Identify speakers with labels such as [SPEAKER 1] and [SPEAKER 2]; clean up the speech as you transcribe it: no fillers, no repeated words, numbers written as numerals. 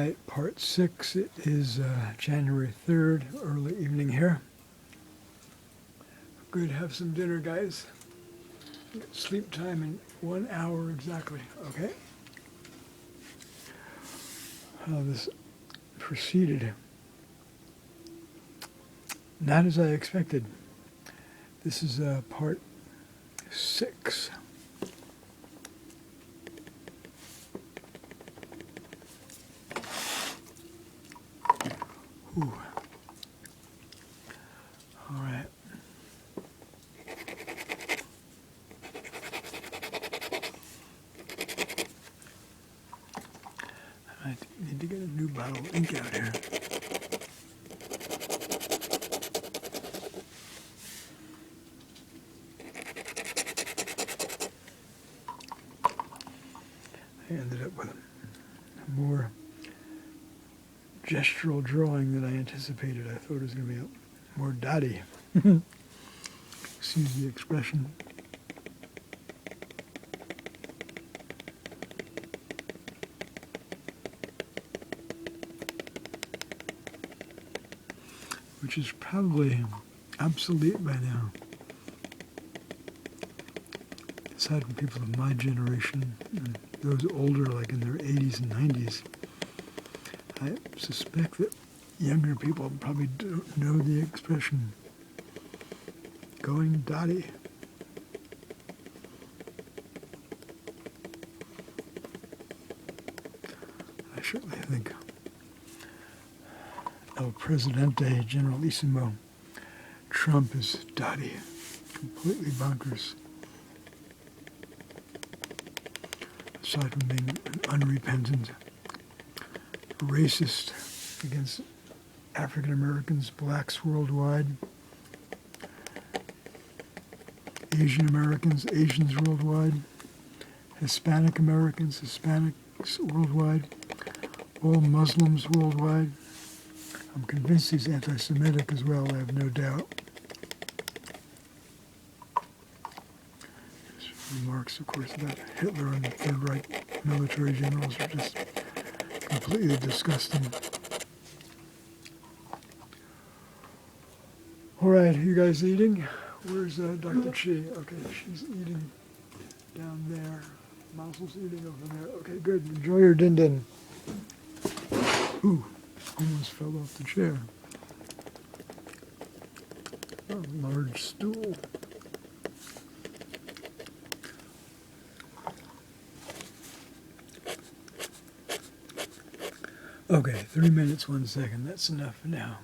[SPEAKER 1] right, part 6. It is January 3rd, early evening here. Good, have some dinner, guys. Sleep time in 1 hour exactly, okay? How this proceeded. Not as I expected. This is part 6. Ooh. All right. I need to get a new bottle of ink out here. I ended up with more gestural drawing than I anticipated. I thought it was going to be more dotty. Excuse the expression. Which is probably obsolete by now. Aside from people of my generation and those older, like in their 80s and 90s, I suspect that younger people probably don't know the expression going dotty. I certainly think El Presidente Generalissimo Trump is dotty, completely bonkers. Aside from being an unrepentant racist against African Americans, blacks worldwide, Asian Americans, Asians worldwide, Hispanic Americans, Hispanics worldwide, all Muslims worldwide. I'm convinced he's anti-Semitic as well, I have no doubt. His remarks, of course, about Hitler and the Third Reich military generals are just completely disgusting. All right, you guys eating? Where's Dr. Chi? Okay, she's eating down there. Mousel's eating over there. Okay, good. Enjoy your din-din. Ooh, almost fell off the chair. A large stool. Okay, 3 minutes, 1 second. That's enough for now.